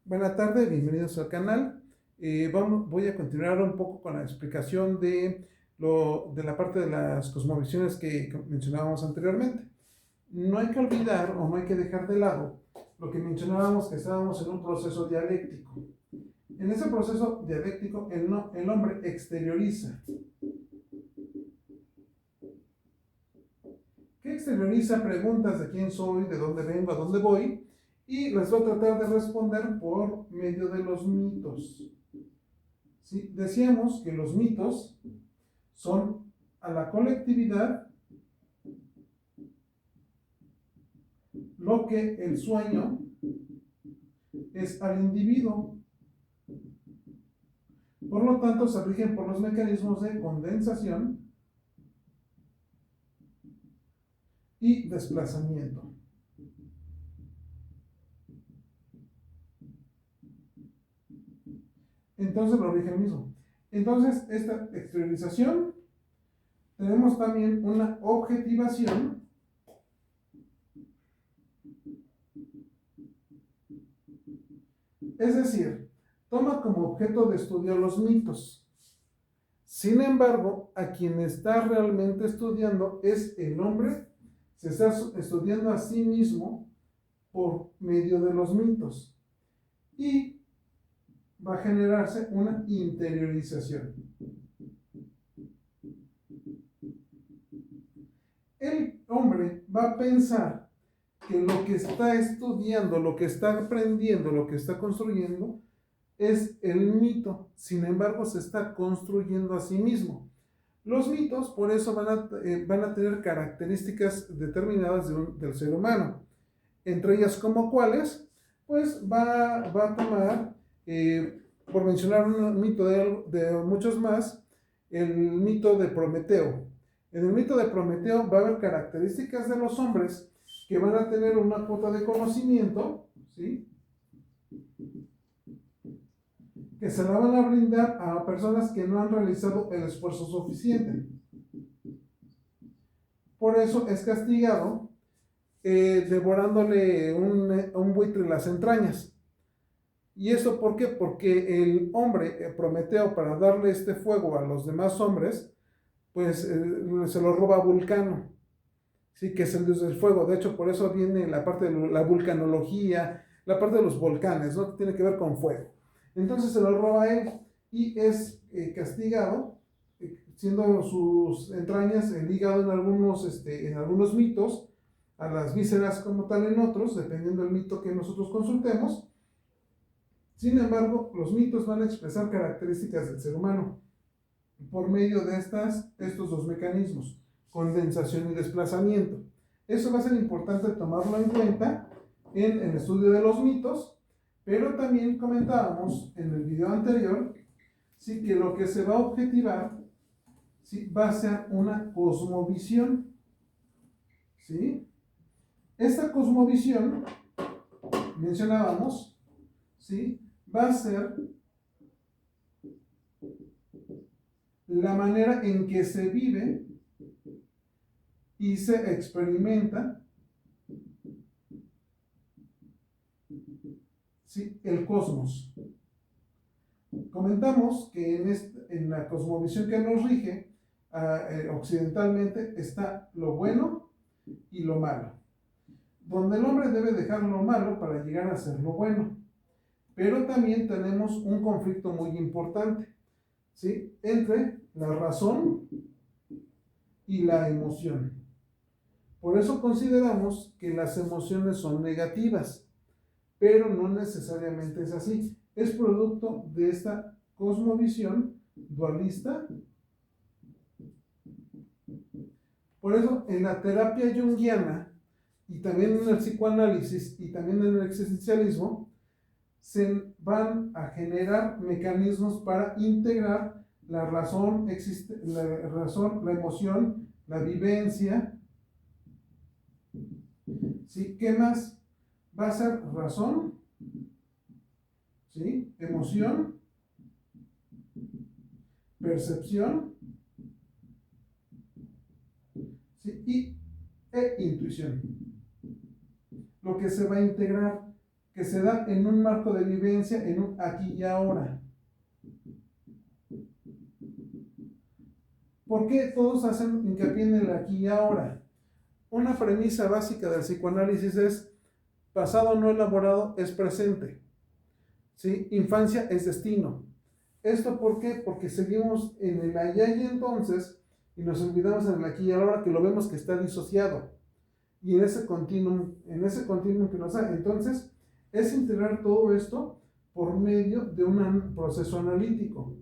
Buenas tardes, bienvenidos al canal. Voy a continuar un poco con la explicación de la parte de las cosmovisiones que mencionábamos anteriormente. No hay que olvidar o no hay que dejar de lado lo que mencionábamos, que estábamos en un proceso dialéctico. En ese proceso dialéctico el hombre exterioriza. ¿Qué exterioriza? Preguntas de quién soy, de dónde vengo, a dónde voy, y les voy a tratar de responder por medio de los mitos. ¿Sí? Decíamos que los mitos son a la colectividad lo que el sueño es al individuo. Por lo tanto, se rigen por los mecanismos de condensación y desplazamiento. Entonces lo rige el mismo. Entonces, esta exteriorización, tenemos también una objetivación. Es decir, toma como objeto de estudio los mitos. Sin embargo, a quien está realmente estudiando es el hombre. Se está estudiando a sí mismo por medio de los mitos. Y va a generarse una interiorización. El hombre va a pensar que lo que está estudiando, lo que está aprendiendo, lo que está construyendo, es el mito. Sin embargo, se está construyendo a sí mismo. Los mitos, por eso, van a tener características determinadas del ser humano. Entre ellas, como cuáles, pues va a tomar, por mencionar un mito de muchos más, el mito de Prometeo. En el mito de Prometeo va a haber características de los hombres que van a tener una cuota de conocimiento, ¿sí?, que se la van a brindar a personas que no han realizado el esfuerzo suficiente. Por eso es castigado devorándole un buitre las entrañas. ¿Y eso por qué? Porque el hombre, Prometeo, para darle este fuego a los demás hombres, pues se lo roba a Vulcano, ¿sí?, que es el dios del fuego. De hecho, por eso viene la parte de la vulcanología, la parte de los volcanes, ¿no?, que tiene que ver con fuego. Entonces se lo roba a él y es castigado, siendo sus entrañas el hígado en algunos mitos, a las vísceras como tal en otros, dependiendo del mito que nosotros consultemos. Sin embargo, los mitos van a expresar características del ser humano por medio de estos dos mecanismos, condensación y desplazamiento. Eso va a ser importante tomarlo en cuenta en el estudio de los mitos, pero también comentábamos en el video anterior, sí, que lo que se va a objetivar, sí, va a ser una cosmovisión, ¿sí? Esta cosmovisión, mencionábamos, ¿sí?, va a ser la manera en que se vive y se experimenta, ¿sí?, el cosmos. Comentamos que en la cosmovisión que nos rige occidentalmente está lo bueno y lo malo, donde el hombre debe dejar lo malo para llegar a ser lo bueno. Pero también tenemos un conflicto muy importante, ¿sí?, entre la razón y la emoción. Por eso consideramos que las emociones son negativas, pero no necesariamente es así. Es producto de esta cosmovisión dualista. Por eso en la terapia junguiana y también en el psicoanálisis y también en el existencialismo se van a generar mecanismos para integrar la razón, la emoción, la vivencia. ¿Sí? ¿Qué más? Va a ser razón, ¿sí?, emoción, percepción, ¿sí?, e intuición. Lo que se va a integrar que se dan en un marco de vivencia, en un aquí y ahora. ¿Por qué todos hacen hincapié en el aquí y ahora? Una premisa básica del psicoanálisis es: pasado no elaborado es presente, ¿sí? Infancia es destino. ¿Esto por qué? Porque seguimos en el allá y entonces y nos olvidamos en el aquí y ahora, que lo vemos que está disociado. Y en ese continuum que nos da. Entonces, es integrar todo esto por medio de un proceso analítico,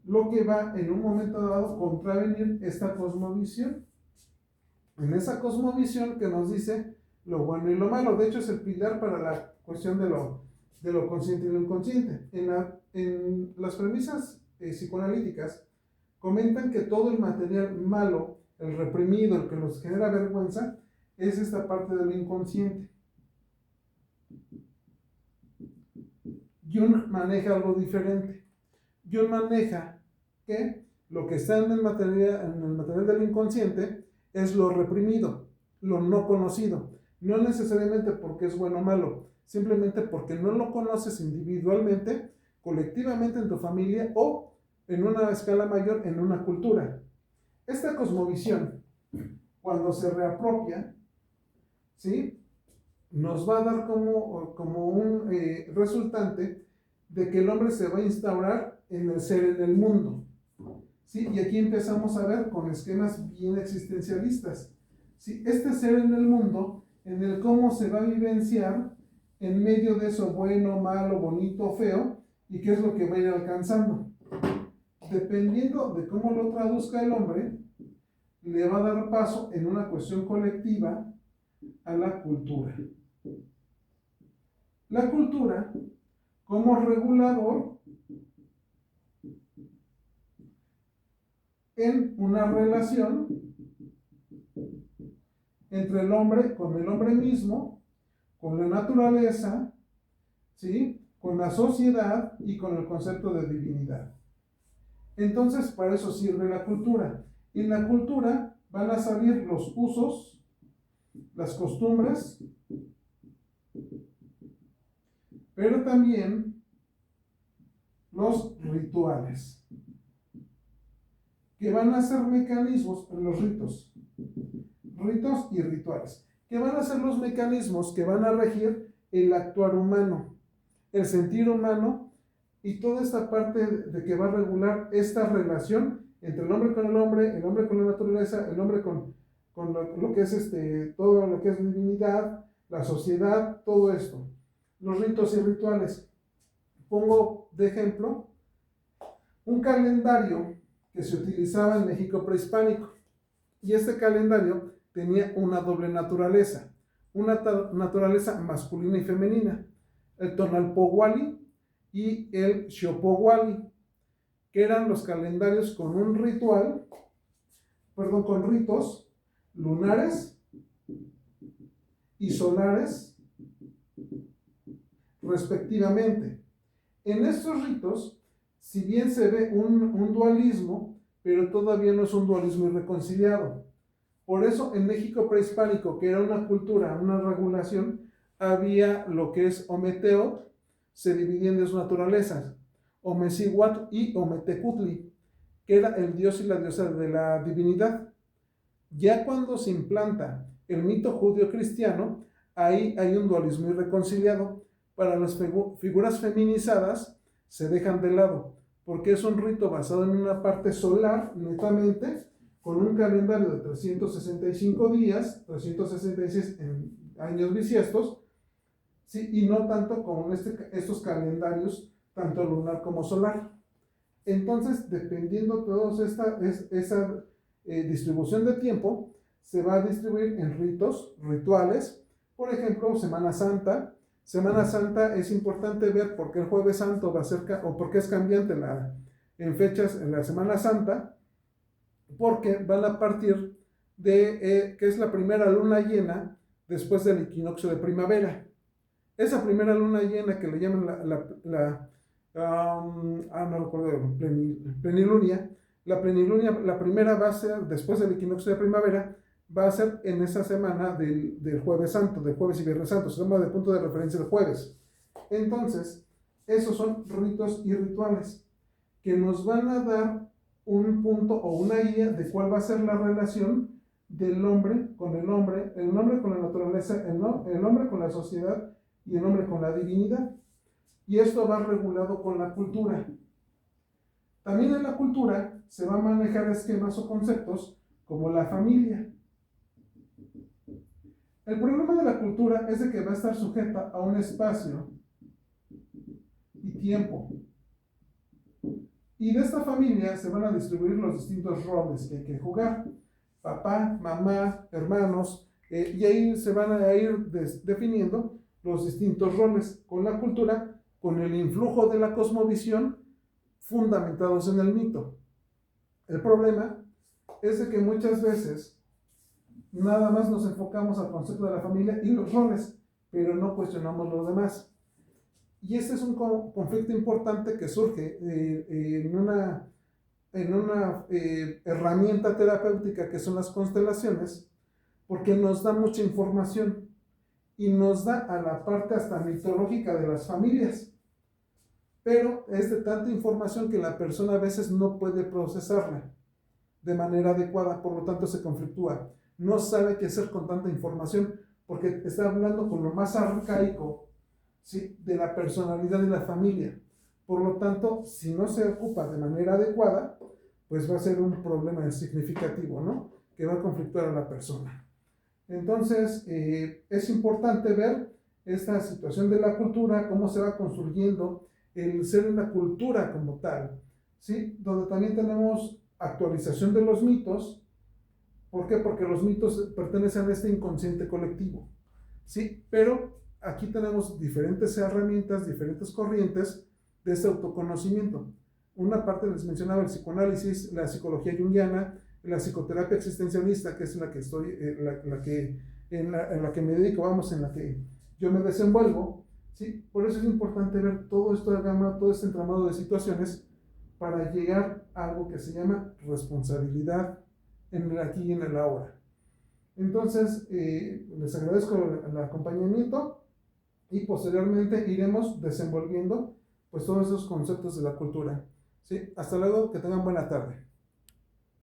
lo que va en un momento dado contravenir esta cosmovisión. En esa cosmovisión que nos dice lo bueno y lo malo. De hecho, es el pilar para la cuestión de lo consciente y lo inconsciente. En las premisas psicoanalíticas comentan que todo el material malo, el reprimido, el que nos genera vergüenza, es esta parte del inconsciente. Jung maneja algo diferente. Jung maneja que lo que está en el material del inconsciente es lo reprimido, lo no conocido. No necesariamente porque es bueno o malo, simplemente porque no lo conoces individualmente, colectivamente en tu familia o en una escala mayor en una cultura. Esta cosmovisión, cuando se reapropia, ¿sí?, nos va a dar como un resultante de que el hombre se va a instaurar en el ser en el mundo. ¿Sí? Y aquí empezamos a ver con esquemas bien existencialistas. ¿Sí? Este ser en el mundo, en el cómo se va a vivenciar en medio de eso bueno, malo, bonito, feo, y qué es lo que va a ir alcanzando. Dependiendo de cómo lo traduzca el hombre, le va a dar paso en una cuestión colectiva a la cultura. La cultura, como regulador en una relación entre el hombre con el hombre mismo, con la naturaleza, ¿sí?, con la sociedad y con el concepto de divinidad. Entonces, para eso sirve la cultura. En la cultura van a salir los usos, las costumbres, pero también los rituales, que van a ser mecanismos, los ritos y rituales, que van a ser los mecanismos que van a regir el actuar humano, el sentir humano y toda esta parte de que va a regular esta relación entre el hombre con la naturaleza, el hombre con lo que es todo lo que es divinidad, la sociedad, todo esto. Los ritos y rituales. Pongo de ejemplo un calendario que se utilizaba en México prehispánico. Y este calendario tenía una doble naturaleza, una naturaleza masculina y femenina, el Tonalpohualli y el Xiuhpohualli, que eran los calendarios con con ritos lunares y solares, respectivamente. En estos ritos, si bien se ve un dualismo, pero todavía no es un dualismo irreconciliado. Por eso en México prehispánico, que era una cultura, una regulación, había lo que es Ometeotl, se dividía en dos naturalezas, Omecihuatl y Ometecutli, que era el dios y la diosa de la divinidad. Ya cuando se implanta el mito judío-cristiano, ahí hay un dualismo irreconciliado. Para las figuras feminizadas se dejan de lado, porque es un rito basado en una parte solar, netamente, con un calendario de 365 días, 366 en años bisiestos, ¿sí?, y no tanto como estos calendarios, tanto lunar como solar. Entonces, dependiendo de toda esa distribución de tiempo, se va a distribuir en rituales. Por ejemplo, Semana Santa. Semana Santa es importante ver por qué el Jueves Santo va a ser, o por qué es cambiante en fechas en la Semana Santa, porque van a partir de que es la primera luna llena después del equinoccio de primavera. Esa primera luna llena que le llaman no recuerdo, plenilunia. La plenilunia, la primera va a ser después del equinoccio de primavera, va a ser en esa semana del Jueves Santo, del Jueves y Viernes Santo, se llama de punto de referencia el jueves. Entonces, esos son ritos y rituales que nos van a dar un punto o una guía de cuál va a ser la relación del hombre con el hombre con la naturaleza, el hombre con la sociedad y el hombre con la divinidad. Y esto va regulado con la cultura. También en la cultura se va a manejar esquemas o conceptos como la familia. El problema de la cultura es de que va a estar sujeta a un espacio y tiempo. Y de esta familia se van a distribuir los distintos roles que hay que jugar. Papá, mamá, hermanos, y ahí se van a ir definiendo los distintos roles con la cultura, con el influjo de la cosmovisión fundamentados en el mito. El problema es de que muchas veces nada más nos enfocamos al concepto de la familia y los roles, pero no cuestionamos los demás. Y este es un conflicto importante que surge en una herramienta terapéutica que son las constelaciones, porque nos da mucha información y nos da a la parte hasta mitológica de las familias. Pero es de tanta información que la persona a veces no puede procesarla de manera adecuada, por lo tanto se conflictúa. No sabe qué hacer con tanta información porque está hablando con lo más arcaico, ¿sí?, de la personalidad de la familia. Por lo tanto, si no se ocupa de manera adecuada, pues va a ser un problema significativo, ¿no?, que va a conflictuar a la persona. Entonces, es importante ver esta situación de la cultura, cómo se va construyendo el ser una cultura como tal, ¿sí?, donde también tenemos actualización de los mitos. ¿Por qué? Porque los mitos pertenecen a este inconsciente colectivo, ¿sí? Pero aquí tenemos diferentes herramientas, diferentes corrientes de este autoconocimiento. Una parte les mencionaba el psicoanálisis, la psicología junguiana, la psicoterapia existencialista, que es la que estoy, en la que me dedico, vamos, en la que yo me desenvuelvo, ¿sí? Por eso es importante ver todo esto de gama, todo este entramado de situaciones para llegar a algo que se llama responsabilidad en el aquí y en el ahora. Entonces, les agradezco el acompañamiento y posteriormente iremos desenvolviendo pues todos esos conceptos de la cultura. ¿Sí? Hasta luego, que tengan buena tarde.